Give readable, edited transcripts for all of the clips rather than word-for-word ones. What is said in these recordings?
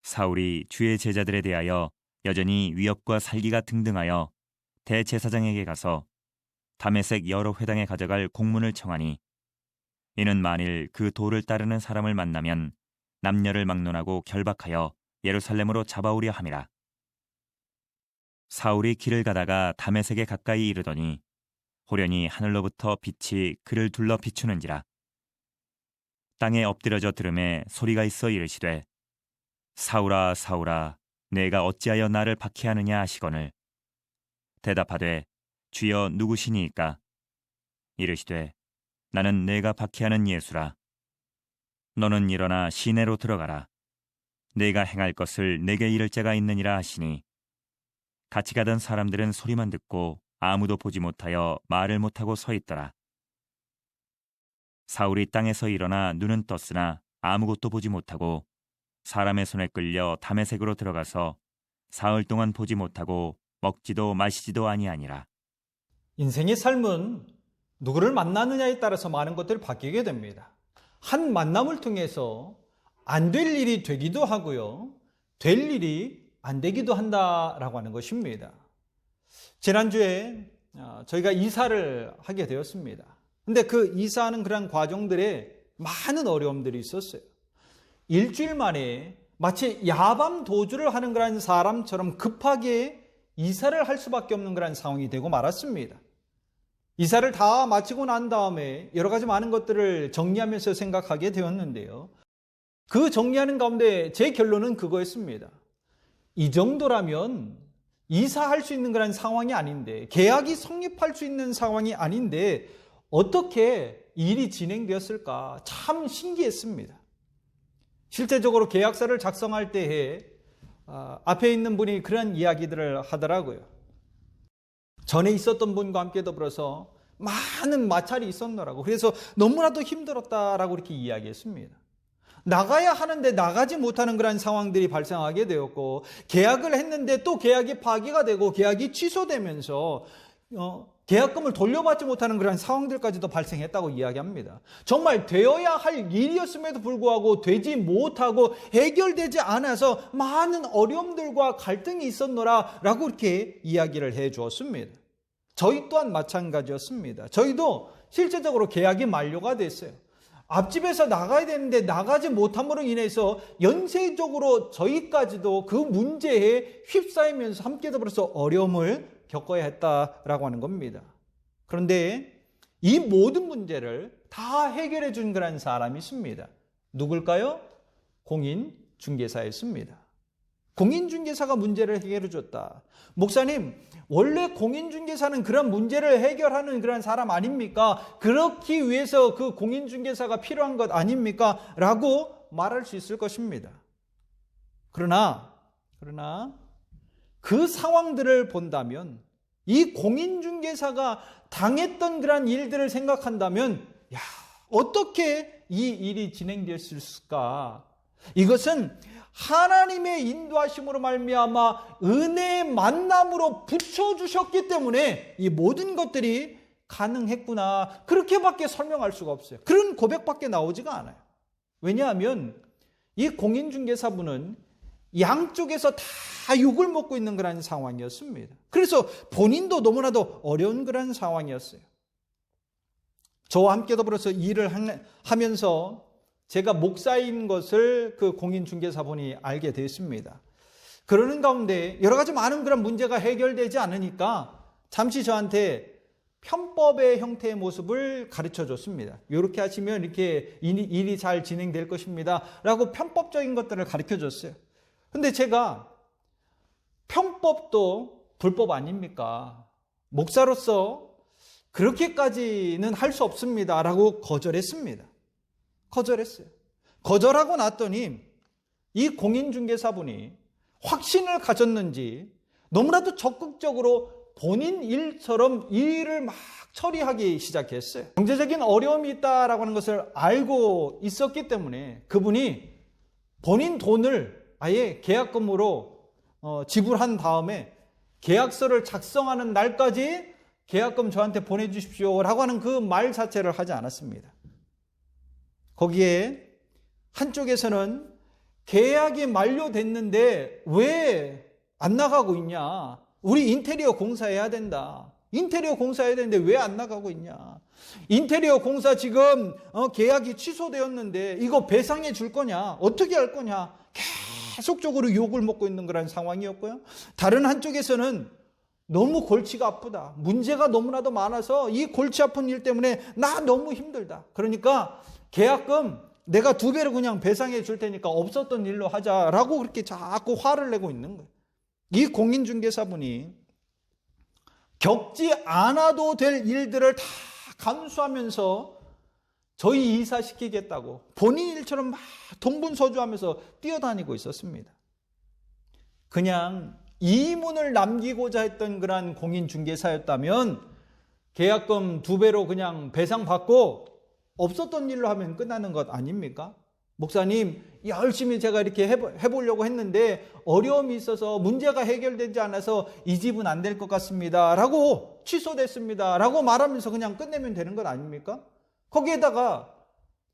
사울이 주의 제자들에 대하여 여전히 위협과 살기가 등등하여 대제사장에게 가서 다메섹 여러 회당에 가져갈 공문을 청하니 이는 만일 그 도를 따르는 사람을 만나면 남녀를 막론하고 결박하여 예루살렘으로 잡아오려 함이라. 사울이 길을 가다가 다메섹에 가까이 이르더니 호련히 하늘로부터 빛이 그를 둘러 비추는지라. 땅에 엎드려져 들음에 소리가 있어 이르시되 사울아 사울아 내가 어찌하여 나를 박해하느냐 하시거늘 대답하되 주여 누구시니이까? 이르시되 나는 내가 박해하는 예수라. 너는 일어나 시내로 들어가라. 내가 행할 것을 내게 이를 자가 있느니라 하시니 같이 가던 사람들은 소리만 듣고 아무도 보지 못하여 말을 못하고 서 있더라. 사울이 땅에서 일어나 눈은 떴으나 아무것도 보지 못하고 사람의 손에 끌려 다메섹으로 들어가서 사흘 동안 보지 못하고 먹지도 마시지도 아니하니라. 인생의 삶은 누구를 만나느냐에 따라서 많은 것들이 바뀌게 됩니다. 한 만남을 통해서 안 될 일이 되기도 하고요, 될 일이 안 되기도 한다라고 하는 것입니다. 지난주에 저희가 이사를 하게 되었습니다. 근데 그 이사하는 그런 과정들에 많은 어려움들이 있었어요. 일주일 만에 마치 야밤 도주를 하는 그런 사람처럼 급하게 이사를 할 수밖에 없는 그런 상황이 되고 말았습니다. 이사를 다 마치고 난 다음에 여러 가지 많은 것들을 정리하면서 생각하게 되었는데요. 그 정리하는 가운데 제 결론은 그거였습니다. 이 정도라면 이사할 수 있는 그런 상황이 아닌데, 계약이 성립할 수 있는 상황이 아닌데 어떻게 일이 진행되었을까 참 신기했습니다. 실제적으로 계약서를 작성할 때에 앞에 있는 분이 그런 이야기들을 하더라고요. 전에 있었던 분과 함께 더불어서 많은 마찰이 있었노라고, 그래서 너무나도 힘들었다라고 이렇게 이야기했습니다. 나가야 하는데 나가지 못하는 그런 상황들이 발생하게 되었고, 계약을 했는데 또 계약이 파기가 되고 계약이 취소되면서 계약금을 돌려받지 못하는 그런 상황들까지도 발생했다고 이야기합니다. 정말 되어야 할 일이었음에도 불구하고 되지 못하고 해결되지 않아서 많은 어려움들과 갈등이 있었노라라고 이렇게 이야기를 해 주었습니다. 저희 또한 마찬가지였습니다. 저희도 실제적으로 계약이 만료가 됐어요. 앞집에서 나가야 되는데 나가지 못함으로 인해서 연쇄적으로 저희까지도 그 문제에 휩싸이면서 함께 더불어서 어려움을 겪어야 했다라고 하는 겁니다. 그런데 이 모든 문제를 다 해결해 준 그런 사람이 있습니다. 누굴까요? 공인중개사였습니다. 공인중개사가 문제를 해결해 줬다. 목사님, 원래 공인중개사는 그런 문제를 해결하는 그런 사람 아닙니까? 그렇기 위해서 그 공인중개사가 필요한 것 아닙니까? 라고 말할 수 있을 것입니다. 그러나 그 상황들을 본다면, 이 공인중개사가 당했던 그런 일들을 생각한다면, 어떻게 이 일이 진행됐을까? 이것은 하나님의 인도하심으로 말미암아 은혜의 만남으로 붙여주셨기 때문에 이 모든 것들이 가능했구나, 그렇게밖에 설명할 수가 없어요. 그런 고백밖에 나오지가 않아요. 왜냐하면 이 공인중개사분은 양쪽에서 다 욕을 먹고 있는 그런 상황이었습니다. 그래서 본인도 너무나도 어려운 그런 상황이었어요. 저와 함께 더불어서 일을 하면서 제가 목사인 것을 그 공인중개사분이 알게 됐습니다. 그러는 가운데 여러 가지 많은 그런 문제가 해결되지 않으니까 잠시 저한테 편법의 형태의 모습을 가르쳐 줬습니다. 이렇게 하시면 이렇게 일이 잘 진행될 것입니다 라고 편법적인 것들을 가르쳐 줬어요. 근데 제가 편법도 불법 아닙니까? 목사로서 그렇게까지는 할 수 없습니다 라고 거절했습니다. 거절하고 났더니 이 공인중개사분이 확신을 가졌는지 너무나도 적극적으로 본인 일처럼 일을 막 처리하기 시작했어요. 경제적인 어려움이 있다라고 하는 것을 알고 있었기 때문에 그분이 본인 돈을 아예 계약금으로 지불한 다음에 계약서를 작성하는 날까지 계약금 저한테 보내주십시오 라고 하는 그 말 자체를 하지 않았습니다. 거기에 한쪽에서는 계약이 만료됐는데 왜 안 나가고 있냐? 우리 인테리어 공사해야 된다. 인테리어 공사해야 되는데 왜 안 나가고 있냐? 인테리어 공사 지금 계약이 취소되었는데 이거 배상해 줄 거냐? 어떻게 할 거냐? 계속적으로 욕을 먹고 있는 그런 상황이었고요. 다른 한쪽에서는 너무 골치가 아프다. 문제가 너무나도 많아서 이 골치 아픈 일 때문에 나 너무 힘들다. 그러니까 계약금 내가 2배로 그냥 배상해 줄 테니까 없었던 일로 하자라고 그렇게 자꾸 화를 내고 있는 거예요. 이 공인중개사분이 겪지 않아도 될 일들을 다 감수하면서 저희 이사시키겠다고 본인 일처럼 막 동분서주하면서 뛰어다니고 있었습니다. 그냥 이문을 남기고자 했던 그런 공인중개사였다면 계약금 2배로 그냥 배상받고 없었던 일로 하면 끝나는 것 아닙니까? 목사님, 열심히 제가 이렇게 해보려고 했는데 어려움이 있어서 문제가 해결되지 않아서 이 집은 안 될 것 같습니다 라고 취소됐습니다 라고 말하면서 그냥 끝내면 되는 것 아닙니까? 거기에다가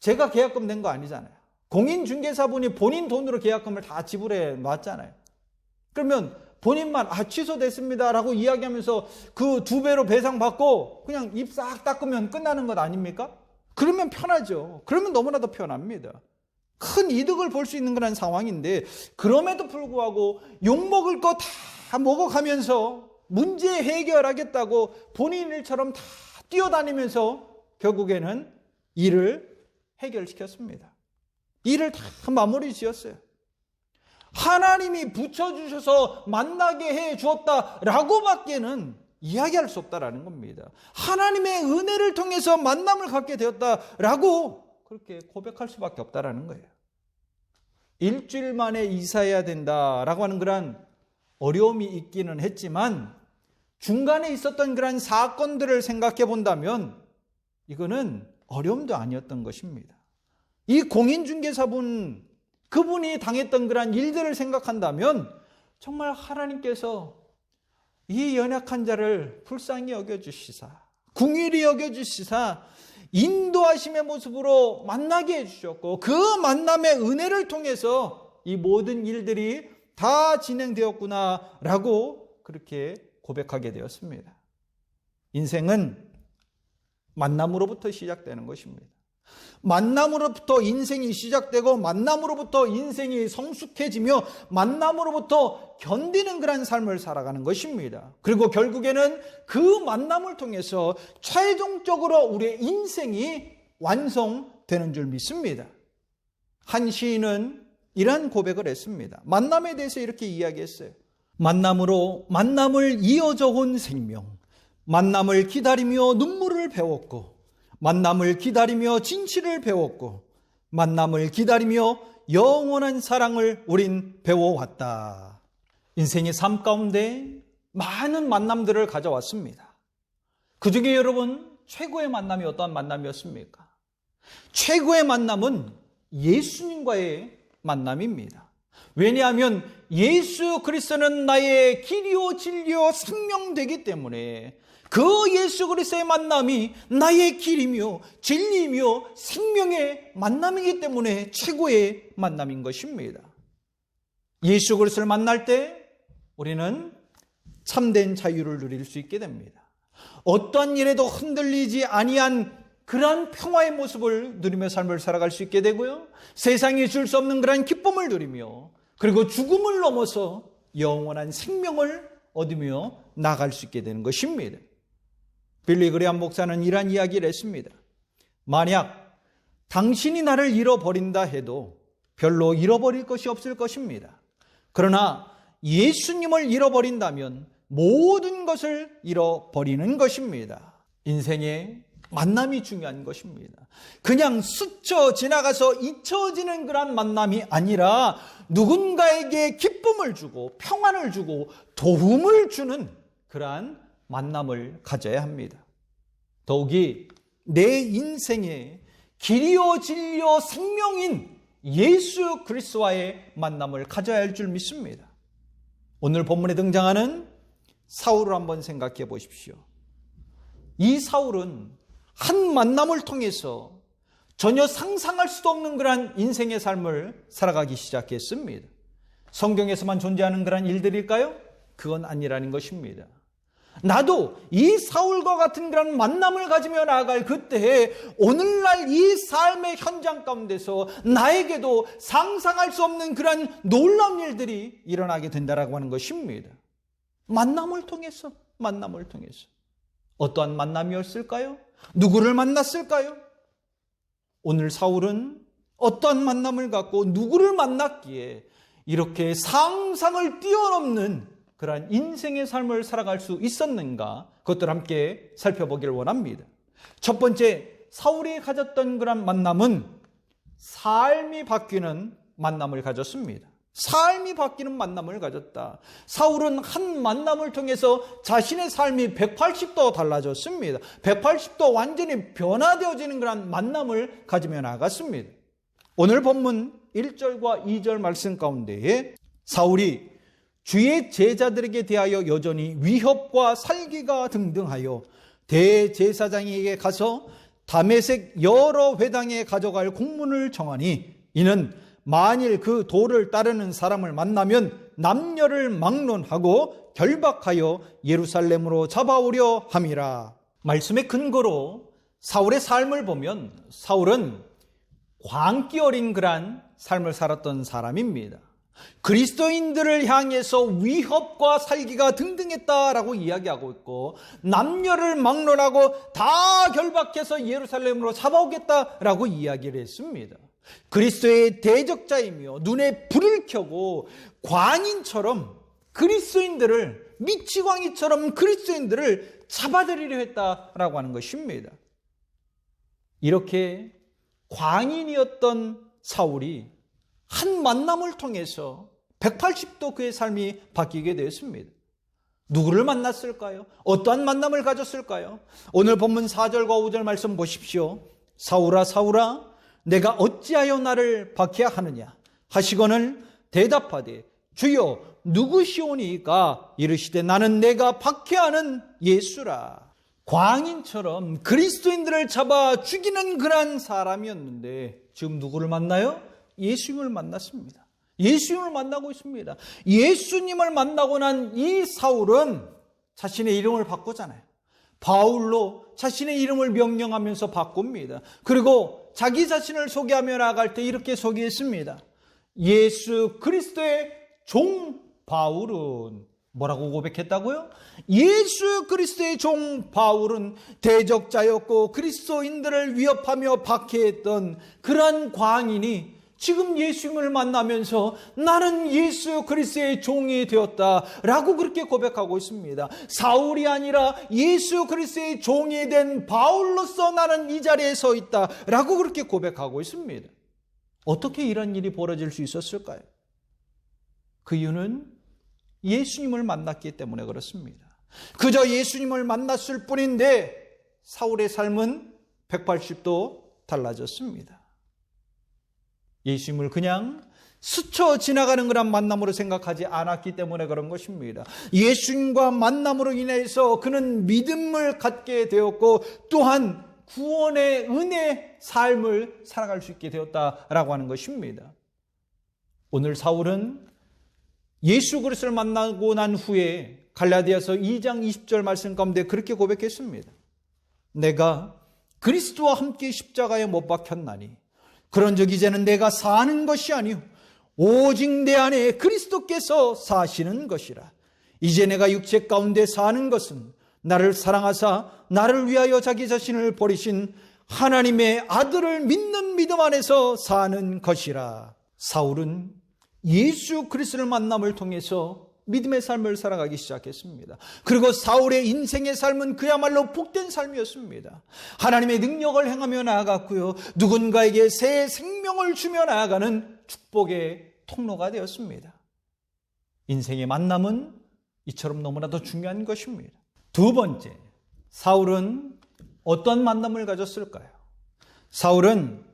제가 계약금 낸 거 아니잖아요. 공인중개사분이 본인 돈으로 계약금을 다 지불해 놨잖아요. 그러면 본인만 취소됐습니다 라고 이야기하면서 그 2배로 배상받고 그냥 입 싹 닦으면 끝나는 것 아닙니까? 그러면 편하죠. 그러면 너무나도 편합니다. 큰 이득을 볼 수 있는 그런 상황인데 그럼에도 불구하고 욕먹을 거 다 먹어가면서 문제 해결하겠다고 본인 일처럼 다 뛰어다니면서 결국에는 일을 해결시켰습니다. 일을 다 마무리 지었어요. 하나님이 붙여주셔서 만나게 해 주었다라고 밖에는 이야기할 수 없다라는 겁니다. 하나님의 은혜를 통해서 만남을 갖게 되었다라고 그렇게 고백할 수밖에 없다라는 거예요. 일주일 만에 이사해야 된다라고 하는 그런 어려움이 있기는 했지만 중간에 있었던 그런 사건들을 생각해 본다면 이거는 어려움도 아니었던 것입니다. 이 공인중개사분 그분이 당했던 그런 일들을 생각한다면 정말 하나님께서 이 연약한 자를 불쌍히 여겨주시사 궁일이 여겨주시사 인도하심의 모습으로 만나게 해주셨고 그 만남의 은혜를 통해서 이 모든 일들이 다 진행되었구나라고 그렇게 고백하게 되었습니다. 인생은 만남으로부터 시작되는 것입니다. 만남으로부터 인생이 시작되고 만남으로부터 인생이 성숙해지며 만남으로부터 견디는 그런 삶을 살아가는 것입니다. 그리고 결국에는 그 만남을 통해서 최종적으로 우리의 인생이 완성되는 줄 믿습니다. 한 시인은 이러한 고백을 했습니다. 만남에 대해서 이렇게 이야기했어요. 만남으로 만남을 이어져 온 생명, 만남을 기다리며 눈물을 배웠고 만남을 기다리며 진실을 배웠고 만남을 기다리며 영원한 사랑을 우린 배워왔다. 인생의 삶 가운데 많은 만남들을 가져왔습니다. 그 중에 여러분 최고의 만남이 어떠한 만남이었습니까? 최고의 만남은 예수님과의 만남입니다. 왜냐하면 예수 그리스도는 나의 길이요 진리요 생명되기 때문에 그 예수 그리스도의 만남이 나의 길이며 진리이며 생명의 만남이기 때문에 최고의 만남인 것입니다. 예수 그리스도를 만날 때 우리는 참된 자유를 누릴 수 있게 됩니다. 어떠한 일에도 흔들리지 아니한 그러한 평화의 모습을 누리며 삶을 살아갈 수 있게 되고요. 세상이 줄 수 없는 그러한 기쁨을 누리며 그리고 죽음을 넘어서 영원한 생명을 얻으며 나갈 수 있게 되는 것입니다. 빌리 그레함 목사는 이러한 이야기를 했습니다. 만약 당신이 나를 잃어버린다 해도 별로 잃어버릴 것이 없을 것입니다. 그러나 예수님을 잃어버린다면 모든 것을 잃어버리는 것입니다. 인생의 만남이 중요한 것입니다. 그냥 스쳐 지나가서 잊혀지는 그런 만남이 아니라 누군가에게 기쁨을 주고 평안을 주고 도움을 주는 그러한 만남을 가져야 합니다. 더욱이 내 인생의 길이요 진리요 생명인 예수 그리스도와의 만남을 가져야 할 줄 믿습니다. 오늘 본문에 등장하는 사울을 한번 생각해 보십시오. 이 사울은 한 만남을 통해서 전혀 상상할 수도 없는 그러한 인생의 삶을 살아가기 시작했습니다. 성경에서만 존재하는 그러한 일들일까요? 그건 아니라는 것입니다. 나도 이 사울과 같은 그런 만남을 가지며 나아갈 그때에 오늘날 이 삶의 현장 가운데서 나에게도 상상할 수 없는 그런 놀라운 일들이 일어나게 된다라고 하는 것입니다. 만남을 통해서 어떠한 만남이었을까요? 누구를 만났을까요? 오늘 사울은 어떠한 만남을 갖고 누구를 만났기에 이렇게 상상을 뛰어넘는 그러한 인생의 삶을 살아갈 수 있었는가? 그것들 함께 살펴보기를 원합니다. 첫 번째, 사울이 가졌던 그런 만남은 삶이 바뀌는 만남을 가졌습니다. 삶이 바뀌는 만남을 가졌다. 사울은 한 만남을 통해서 자신의 삶이 180도 달라졌습니다. 180도 완전히 변화되어지는 그런 만남을 가지며 나갔습니다. 오늘 본문 1절과 2절 말씀 가운데에 사울이 주의 제자들에게 대하여 여전히 위협과 살기가 등등하여 대제사장에게 가서 다메섹 여러 회당에 가져갈 공문을 정하니 이는 만일 그 도를 따르는 사람을 만나면 남녀를 막론하고 결박하여 예루살렘으로 잡아오려 함이라. 말씀의 근거로 사울의 삶을 보면 사울은 광기 어린 그런 삶을 살았던 사람입니다. 그리스도인들을 향해서 위협과 살기가 등등했다라고 이야기하고 있고 남녀를 막론하고 다 결박해서 예루살렘으로 잡아오겠다라고 이야기를 했습니다. 그리스도의 대적자이며 눈에 불을 켜고 광인처럼 그리스도인들을 미치광이처럼 그리스도인들을 잡아들이려 했다라고 하는 것입니다. 이렇게 광인이었던 사울이 한 만남을 통해서 180도 그의 삶이 바뀌게 되었습니다. 누구를 만났을까요? 어떠한 만남을 가졌을까요? 오늘 본문 4절과 5절 말씀 보십시오. 사울아 사울아 내가 어찌하여 나를 박해하느냐 하시거늘 대답하되 주여 누구시오니까 이르시되 나는 내가 박해하는 예수라. 광인처럼 그리스도인들을 잡아 죽이는 그런 사람이었는데 지금 누구를 만나요? 예수님을 만났습니다. 예수님을 만나고 있습니다. 예수님을 만나고 난 이 사울은 자신의 이름을 바꾸잖아요. 바울로 자신의 이름을 명령하면서 바꿉니다. 그리고 자기 자신을 소개하며 나아갈 때 이렇게 소개했습니다. 예수 그리스도의 종 바울은 뭐라고 고백했다고요? 예수 그리스도의 종 바울은 대적자였고 그리스도인들을 위협하며 박해했던 그러한 광인이 지금 예수님을 만나면서 나는 예수 그리스도의 종이 되었다라고 그렇게 고백하고 있습니다. 사울이 아니라 예수 그리스도의 종이 된 바울로서 나는 이 자리에 서 있다라고 그렇게 고백하고 있습니다. 어떻게 이런 일이 벌어질 수 있었을까요? 그 이유는 예수님을 만났기 때문에 그렇습니다. 그저 예수님을 만났을 뿐인데 사울의 삶은 180도 달라졌습니다. 예수님을 그냥 스쳐 지나가는 그런 만남으로 생각하지 않았기 때문에 그런 것입니다. 예수님과 만남으로 인해서 그는 믿음을 갖게 되었고 또한 구원의 은혜의 삶을 살아갈 수 있게 되었다라고 하는 것입니다. 오늘 사울은 예수 그리스도를 만나고 난 후에 갈라디아서 2장 20절 말씀 가운데 그렇게 고백했습니다. 내가 그리스도와 함께 십자가에 못 박혔나니 그런즉 이제는 내가 사는 것이 아니요 오직 내 안에 그리스도께서 사시는 것이라. 이제 내가 육체 가운데 사는 것은 나를 사랑하사 나를 위하여 자기 자신을 버리신 하나님의 아들을 믿는 믿음 안에서 사는 것이라. 사울은 예수 그리스도를 만남을 통해서 믿음의 삶을 살아가기 시작했습니다. 그리고 사울의 인생의 삶은 그야말로 복된 삶이었습니다. 하나님의 능력을 행하며 나아갔고요. 누군가에게 새 생명을 주며 나아가는 축복의 통로가 되었습니다. 인생의 만남은 이처럼 너무나도 중요한 것입니다. 두 번째, 사울은 어떤 만남을 가졌을까요? 사울은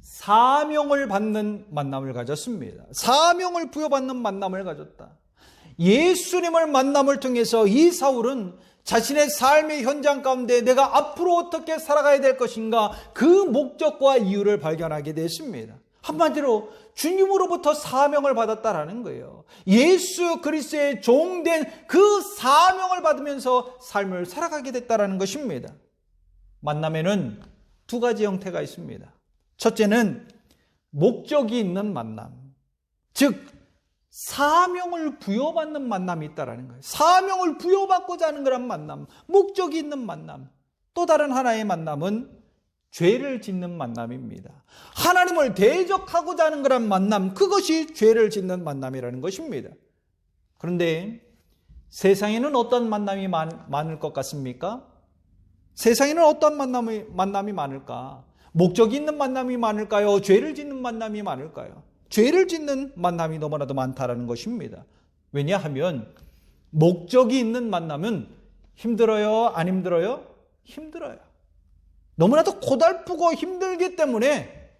사명을 받는 만남을 가졌습니다. 사명을 부여받는 만남을 가졌다. 예수님을 만남을 통해서 이 사울은 자신의 삶의 현장 가운데 내가 앞으로 어떻게 살아가야 될 것인가, 그 목적과 이유를 발견하게 됐습니다. 한마디로 주님으로부터 사명을 받았다라는 거예요. 예수 그리스도의 종된 그 사명을 받으면서 삶을 살아가게 됐다라는 것입니다. 만남에는 두 가지 형태가 있습니다. 첫째는 목적이 있는 만남, 즉 사명을 부여받는 만남이 있다라는 거예요. 사명을 부여받고자 하는 그런 만남, 목적이 있는 만남. 또 다른 하나의 만남은 죄를 짓는 만남입니다. 하나님을 대적하고자 하는 그런 만남, 그것이 죄를 짓는 만남이라는 것입니다. 그런데 세상에는 어떤 만남이 많을 것 같습니까? 세상에는 어떤 만남이 많을까? 목적이 있는 만남이 많을까요? 죄를 짓는 만남이 많을까요? 죄를 짓는 만남이 너무나도 많다라는 것입니다. 왜냐하면 목적이 있는 만남은 힘들어요? 안 힘들어요? 힘들어요. 너무나도 고달프고 힘들기 때문에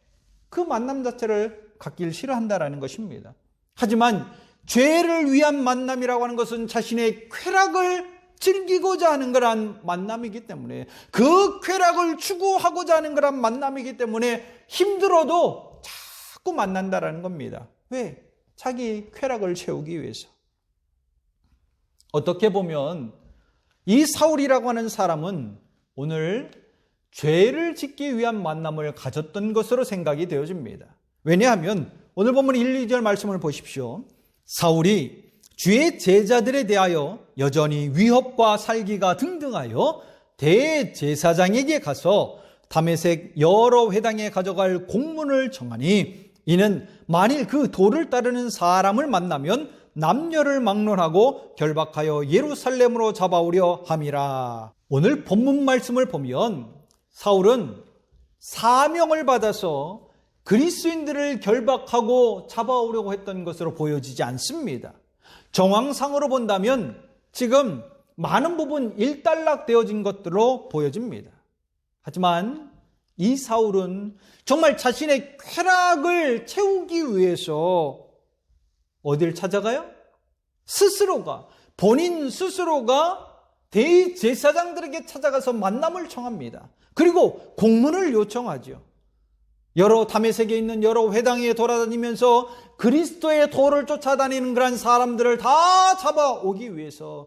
그 만남 자체를 갖길 싫어한다라는 것입니다. 하지만 죄를 위한 만남이라고 하는 것은 자신의 쾌락을 즐기고자 하는 그런 만남이기 때문에, 그 쾌락을 추구하고자 하는 그런 만남이기 때문에 힘들어도 자꾸 만난다라는 겁니다. 왜? 자기 쾌락을 채우기 위해서. 어떻게 보면 이 사울이라고 하는 사람은 오늘 죄를 짓기 위한 만남을 가졌던 것으로 생각이 되어집니다. 왜냐하면 오늘 본문 1, 2절 말씀을 보십시오. 사울이 주의 제자들에 대하여 여전히 위협과 살기가 등등하여 대제사장에게 가서 다메섹 여러 회당에 가져갈 공문을 정하니, 이는 만일 그 도를 따르는 사람을 만나면 남녀를 막론하고 결박하여 예루살렘으로 잡아오려 함이라. 오늘 본문 말씀을 보면 사울은 사명을 받아서 그리스도인들을 결박하고 잡아오려고 했던 것으로 보여지지 않습니다. 정황상으로 본다면 지금 많은 부분 일단락되어진 것들로 보여집니다. 하지만 이 사울은 정말 자신의 쾌락을 채우기 위해서 어딜 찾아가요? 본인 스스로가 대제사장들에게 찾아가서 만남을 청합니다. 그리고 공문을 요청하죠. 다메섹에 있는 여러 회당에 돌아다니면서 그리스도의 도를 쫓아다니는 그런 사람들을 다 잡아오기 위해서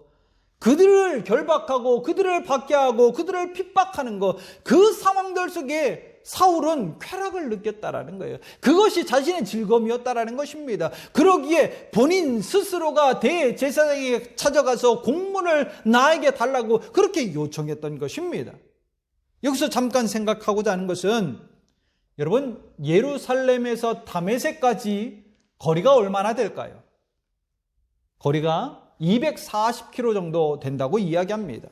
그들을 결박하고 그들을 박해하고 그들을 핍박하는 것, 그 상황들 속에 사울은 쾌락을 느꼈다라는 거예요. 그것이 자신의 즐거움이었다라는 것입니다. 그러기에 본인 스스로가 대제사장에게 찾아가서 공문을 나에게 달라고 그렇게 요청했던 것입니다. 여기서 잠깐 생각하고자 하는 것은, 여러분, 예루살렘에서 다메섹까지 거리가 얼마나 될까요? 거리가 240km 정도 된다고 이야기합니다.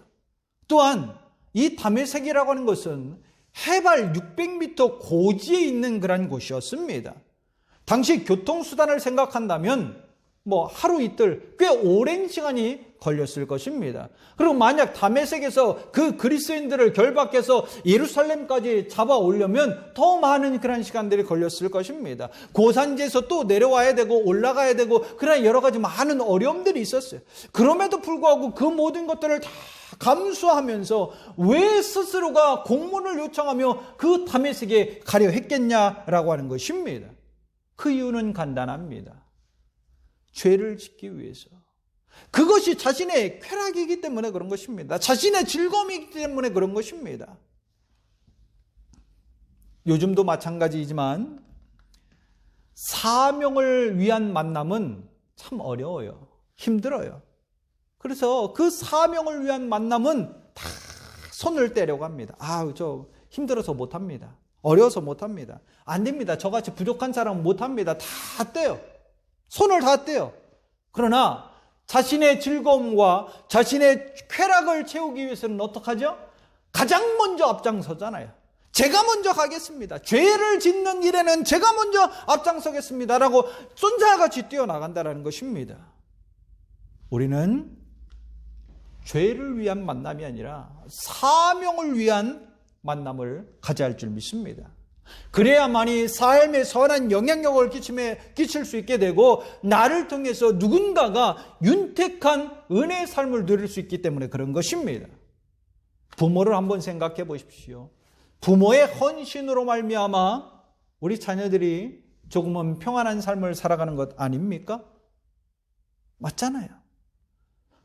또한 이 다메섹이라고 하는 것은 해발 600m 고지에 있는 그런 곳이었습니다. 당시 교통수단을 생각한다면 하루 이틀 꽤 오랜 시간이 걸렸을 것입니다. 그리고 만약 다메섹에서 그 그리스도인들을 결박해서 예루살렘까지 잡아오려면 더 많은 그런 시간들이 걸렸을 것입니다. 고산지에서 또 내려와야 되고 올라가야 되고 그런 여러 가지 많은 어려움들이 있었어요. 그럼에도 불구하고 그 모든 것들을 다 감수하면서 왜 스스로가 공문을 요청하며 그 다메섹에 가려 했겠냐라고 하는 것입니다. 그 이유는 간단합니다. 죄를 짓기 위해서. 그것이 자신의 쾌락이기 때문에 그런 것입니다. 자신의 즐거움이기 때문에 그런 것입니다. 요즘도 마찬가지이지만 사명을 위한 만남은 참 어려워요. 힘들어요. 그래서 그 사명을 위한 만남은 다 손을 떼려고 합니다. 저 힘들어서 못합니다. 어려워서 못합니다. 안 됩니다. 저같이 부족한 사람은 못합니다. 다 떼요. 손을 다 떼요. 그러나 자신의 즐거움과 자신의 쾌락을 채우기 위해서는 어떻게 하죠? 가장 먼저 앞장서잖아요. 제가 먼저 가겠습니다. 죄를 짓는 일에는 제가 먼저 앞장서겠습니다. 라고 쏜살같이 뛰어나간다는 것입니다. 우리는 죄를 위한 만남이 아니라 사명을 위한 만남을 가져야 할 줄 믿습니다. 그래야만이 삶에 선한 영향력을 끼칠 수 있게 되고 나를 통해서 누군가가 윤택한 은혜의 삶을 누릴 수 있기 때문에 그런 것입니다. 부모를 한번 생각해 보십시오. 부모의 헌신으로 말미암아 우리 자녀들이 조금은 평안한 삶을 살아가는 것 아닙니까? 맞잖아요.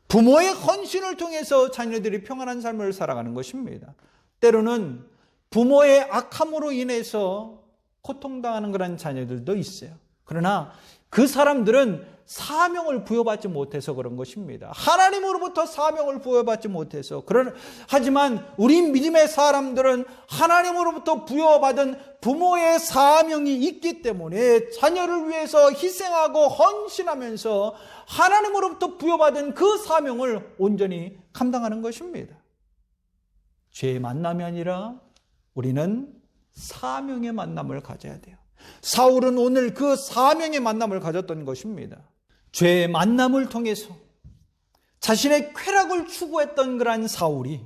부모의 헌신을 통해서 자녀들이 평안한 삶을 살아가는 것입니다. 때로는 부모의 악함으로 인해서 고통당하는 그런 자녀들도 있어요. 그러나 그 사람들은 사명을 부여받지 못해서 그런 것입니다. 하나님으로부터 사명을 부여받지 못해서. 하지만 우리 믿음의 사람들은 하나님으로부터 부여받은 부모의 사명이 있기 때문에 자녀를 위해서 희생하고 헌신하면서 하나님으로부터 부여받은 그 사명을 온전히 감당하는 것입니다. 죄의 만남이 아니라 우리는 사명의 만남을 가져야 돼요. 사울은 오늘 그 사명의 만남을 가졌던 것입니다. 죄의 만남을 통해서 자신의 쾌락을 추구했던 그러한 사울이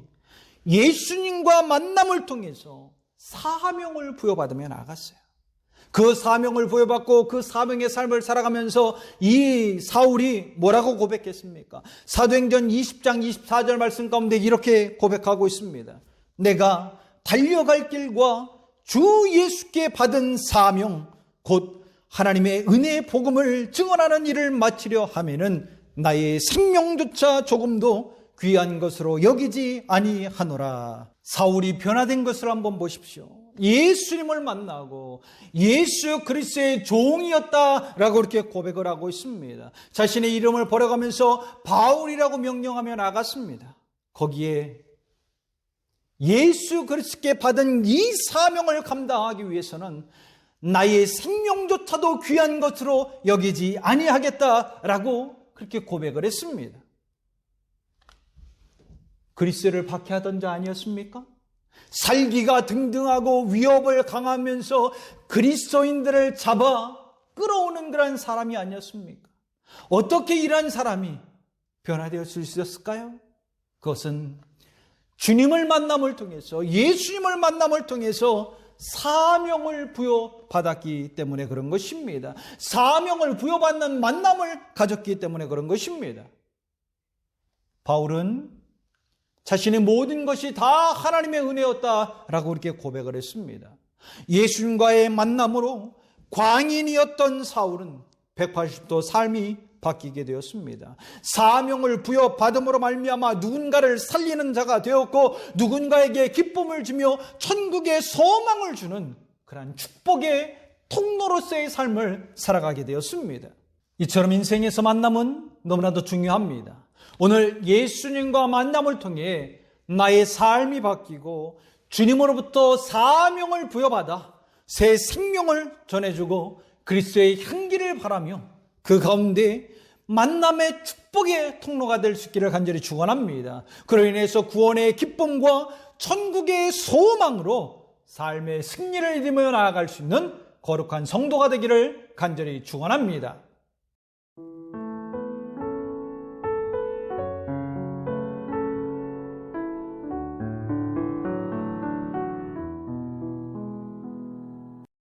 예수님과 만남을 통해서 사명을 부여받으며 나갔어요. 그 사명을 부여받고 그 사명의 삶을 살아가면서 이 사울이 뭐라고 고백했습니까? 사도행전 20장 24절 말씀 가운데 이렇게 고백하고 있습니다. 내가 달려갈 길과 주 예수께 받은 사명 곧 하나님의 은혜의 복음을 증언하는 일을 마치려 하면은 나의 생명조차 조금도 귀한 것으로 여기지 아니하노라. 사울이 변화된 것을 한번 보십시오. 예수님을 만나고 예수 그리스도의 종이었다라고 이렇게 고백을 하고 있습니다. 자신의 이름을 버려가면서 바울이라고 명령하며 나갔습니다. 거기에 예수 그리스도께 받은 이 사명을 감당하기 위해서는 나의 생명조차도 귀한 것으로 여기지 아니하겠다라고 그렇게 고백을 했습니다. 그리스도를 박해하던 자 아니었습니까? 살기가 등등하고 위협을 강하면서 그리스도인들을 잡아 끌어오는 그런 사람이 아니었습니까? 어떻게 이러한 사람이 변화되어 수 있었을까요? 그것은 주님을 만남을 통해서 예수님을 만남을 통해서 사명을 부여받았기 때문에 그런 것입니다. 사명을 부여받는 만남을 가졌기 때문에 그런 것입니다. 바울은 자신의 모든 것이 다 하나님의 은혜였다라고 이렇게 고백을 했습니다. 예수님과의 만남으로 광인이었던 사울은 180도 삶이 바뀌게 되었습니다. 사명을 부여받음으로 말미암아 누군가를 살리는 자가 되었고 누군가에게 기쁨을 주며 천국의 소망을 주는 그러한 축복의 통로로서의 삶을 살아가게 되었습니다. 이처럼 인생에서 만남은 너무나도 중요합니다. 오늘 예수님과 만남을 통해 나의 삶이 바뀌고 주님으로부터 사명을 부여받아 새 생명을 전해주고 그리스도의 향기를 바라며 그 가운데 만남의 축복의 통로가 될 수 있기를 간절히 축원합니다. 그로 인해서 구원의 기쁨과 천국의 소망으로 삶의 승리를 이루며 나아갈 수 있는 거룩한 성도가 되기를 간절히 축원합니다.